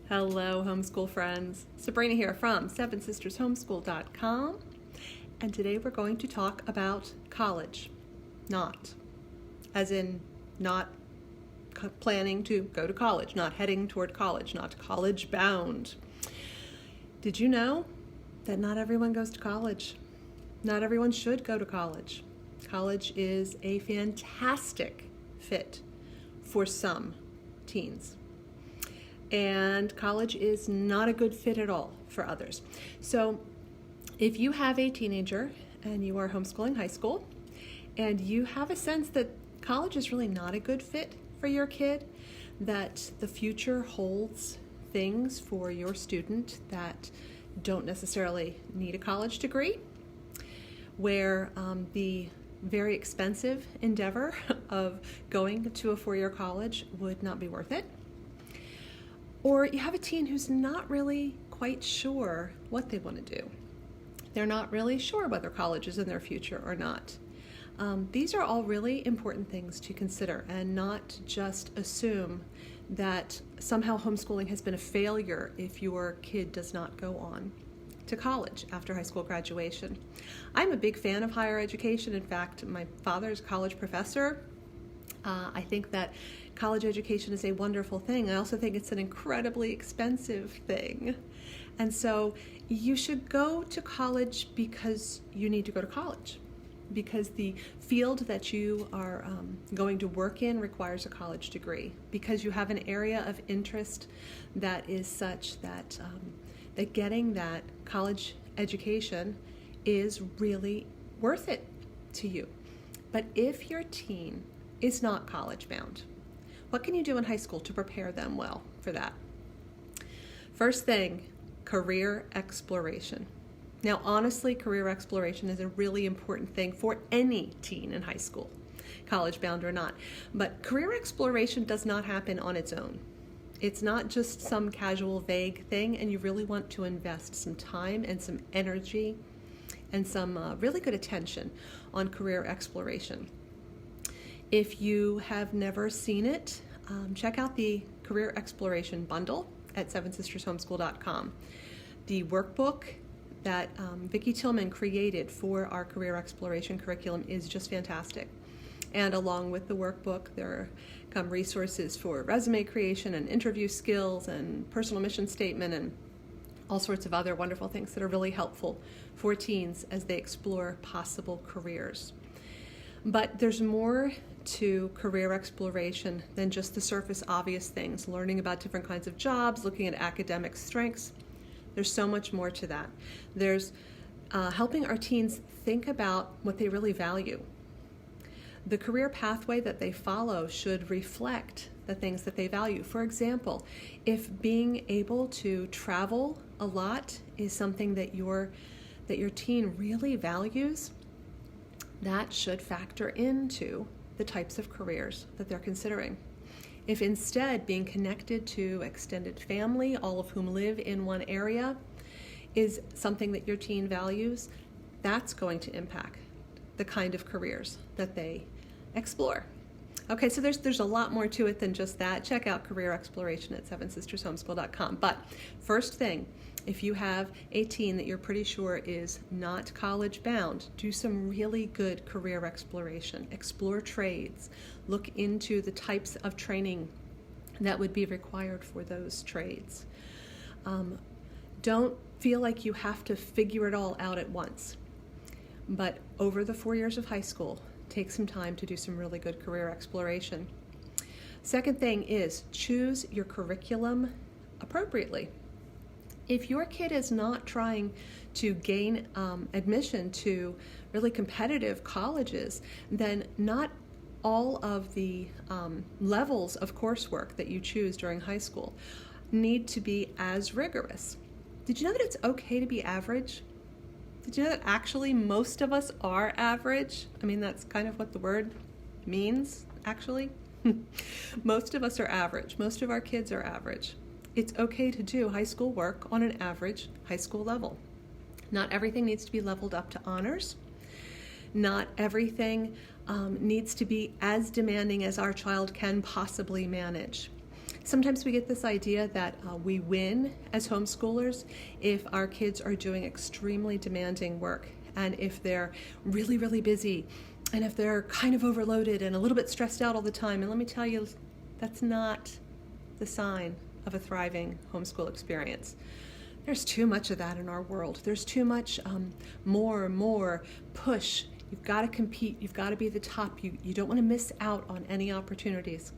Hello, homeschool friends. Sabrina here from SevenSistersHomeschool.com, and today we're going to talk about college. Not, as in not planning to go to college, not heading toward college, not college bound. Did you know that not everyone goes to college? Not everyone should go to college. College is a fantastic fit for some teens. And college is not a good fit at all for others. So if you have a teenager and you are homeschooling high school and you have a sense that college is really not a good fit for your kid, that the future holds things for your student that don't necessarily need a college degree, where the very expensive endeavor of going to a four-year college would not be worth it, or you have a teen who's not really quite sure what they want to do. They're not really sure whether college is in their future or not. These are all really important things to consider, and not just assume that somehow homeschooling has been a failure if your kid does not go on to college after high school graduation. I'm a big fan of higher education. In fact, my father is a college professor. I think that college education is a wonderful thing. I also think it's an incredibly expensive thing. And so you should go to college because you need to go to college, because the field that you are going to work in requires a college degree, because you have an area of interest that is such that that getting that college education is really worth it to you. But if your teen is not college bound, what can you do in high school to prepare them well for that? First thing, career exploration. Now, honestly, career exploration is a really important thing for any teen in high school, college bound or not. But career exploration does not happen on its own. It's not just some casual, vague thing, and you really want to invest some time and some energy and some really good attention on career exploration. If you have never seen it, check out the Career Exploration Bundle at SevenSistersHomeschool.com. The workbook that Vicki Tillman created for our career exploration curriculum is just fantastic. And along with the workbook, there come resources for resume creation and interview skills and personal mission statement and all sorts of other wonderful things that are really helpful for teens as they explore possible careers. But there's more to career exploration than just the surface obvious things, learning about different kinds of jobs, looking at academic strengths. There's so much more to that. There's helping our teens think about what they really value. The career pathway that they follow should reflect the things that they value. For example, if being able to travel a lot is something that your teen really values, that should factor into the types of careers that they're considering. If instead being connected to extended family, all of whom live in one area, is something that your teen values, that's going to impact the kind of careers that they explore. Okay, so there's a lot more to it than just that. Check out career exploration at SevenSistersHomeschool.com. But first thing, if you have a teen that you're pretty sure is not college bound, do some really good career exploration. Explore trades. Look into the types of training that would be required for those trades. Don't feel like you have to figure it all out at once. But over the 4 years of high school, take some time to do some really good career exploration. Second thing is choose your curriculum appropriately. If your kid is not trying to gain admission to really competitive colleges, then not all of the levels of coursework that you choose during high school need to be as rigorous. Did you know that it's okay to be average? Did you know that actually most of us are average? I mean, that's kind of what the word means, actually. Most of us are average. Most of our kids are average. It's okay to do high school work on an average high school level. Not everything needs to be leveled up to honors. Not everything needs to be as demanding as our child can possibly manage. Sometimes we get this idea that we win as homeschoolers if our kids are doing extremely demanding work, and if they're really, really busy, and if they're kind of overloaded and a little bit stressed out all the time. And let me tell you, that's not the sign of a thriving homeschool experience. There's too much of that in our world. There's too much more push. You've got to compete. You've got to be the top. You don't want to miss out on any opportunities.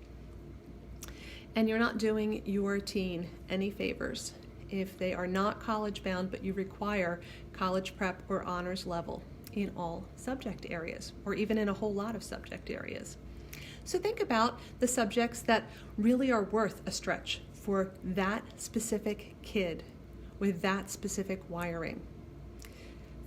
And you're not doing your teen any favors if they are not college bound, but you require college prep or honors level in all subject areas, or even in a whole lot of subject areas. So think about the subjects that really are worth a stretch for that specific kid with that specific wiring.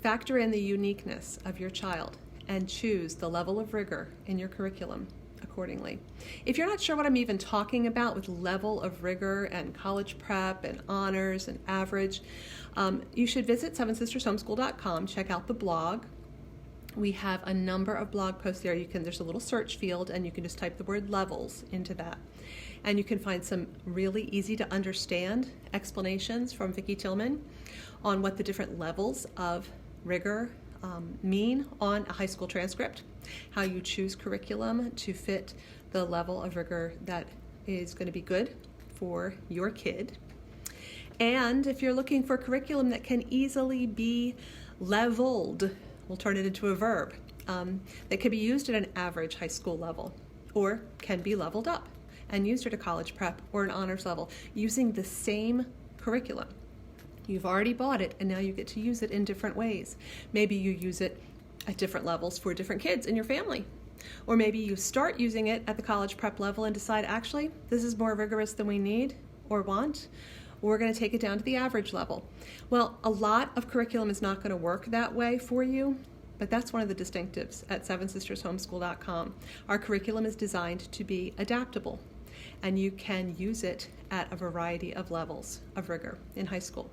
Factor in the uniqueness of your child and choose the level of rigor in your curriculum accordingly. If you're not sure what I'm even talking about with level of rigor and college prep and honors and average, you should visit sevensistershomeschool.com, check out the blog. We have a number of blog posts there. There's a little search field, and you can just type the word levels into that. And you can find some really easy to understand explanations from Vicki Tillman on what the different levels of rigor mean on a high school transcript, how you choose curriculum to fit the level of rigor that is going to be good for your kid. And if you're looking for curriculum that can easily be leveled, we'll turn it into a verb, that can be used at an average high school level or can be leveled up and used at a college prep or an honors level using the same curriculum. You've already bought it, and now you get to use it in different ways. Maybe you use it at different levels for different kids in your family. Or maybe you start using it at the college prep level and decide, actually, this is more rigorous than we need or want. We're going to take it down to the average level. Well, a lot of curriculum is not going to work that way for you, but that's one of the distinctives at sevensistershomeschool.com. Our curriculum is designed to be adaptable, and you can use it at a variety of levels of rigor in high school.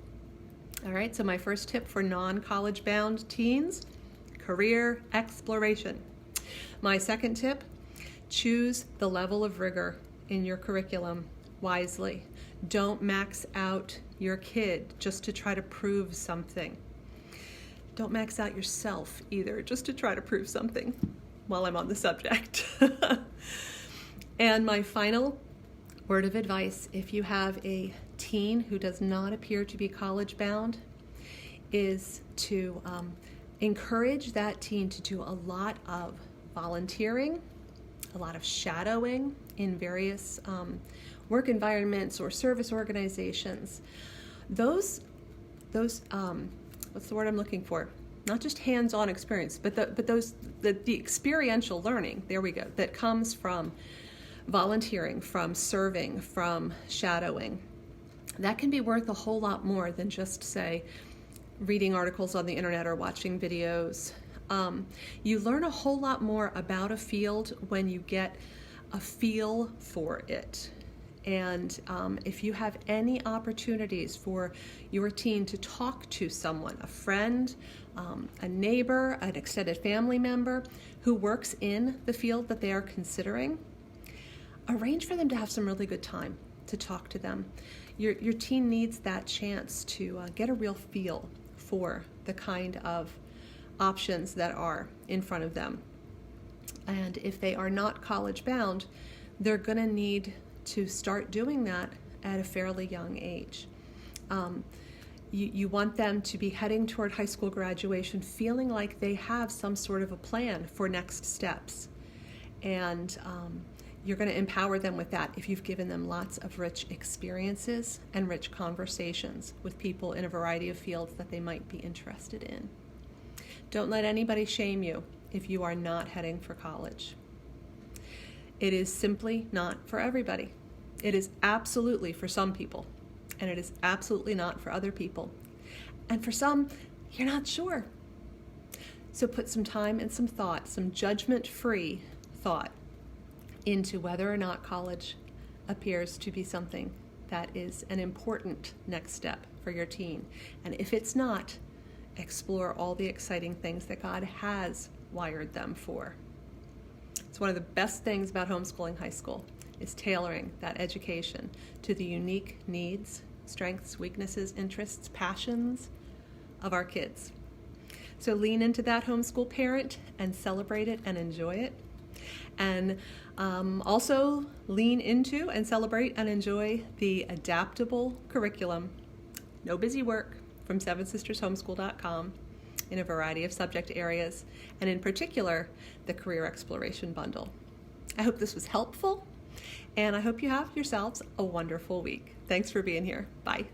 All right, so my first tip for non-college bound teens, career exploration. My second tip, choose the level of rigor in your curriculum wisely. Don't max out your kid just to try to prove something. Don't max out yourself either, just to try to prove something while I'm on the subject. And my final word of advice, if you have a teen who does not appear to be college bound, is to encourage that teen to do a lot of volunteering, a lot of shadowing in various work environments or service organizations. Those what's the word I'm looking for? Not just hands-on experience, but the experiential learning, there we go, that comes from volunteering, from serving, from shadowing. That can be worth a whole lot more than just, say, reading articles on the internet or watching videos. You learn a whole lot more about a field when you get a feel for it. And if you have any opportunities for your teen to talk to someone, a friend, a neighbor, an extended family member who works in the field that they are considering, arrange for them to have some really good time to talk to them. Your teen needs that chance to get a real feel for the kind of options that are in front of them. And if they are not college bound, they're going to need to start doing that at a fairly young age. You want them to be heading toward high school graduation feeling like they have some sort of a plan for next steps. And you're going to empower them with that if you've given them lots of rich experiences and rich conversations with people in a variety of fields that they might be interested in. Don't let anybody shame you if you are not heading for college. It is simply not for everybody. It is absolutely for some people, and it is absolutely not for other people. And for some, you're not sure. So put some time and some thought, some judgment-free thought into whether or not college appears to be something that is an important next step for your teen. And if it's not, explore all the exciting things that God has wired them for. It's one of the best things about homeschooling high school. is tailoring that education to the unique needs, strengths, weaknesses, interests, passions of our kids. So lean into that homeschool parent and celebrate it and enjoy it. And also lean into and celebrate and enjoy the adaptable curriculum, no busy work, from sevensistershomeschool.com in a variety of subject areas, and in particular, the Career Exploration Bundle. I hope this was helpful, and I hope you have yourselves a wonderful week. Thanks for being here. Bye.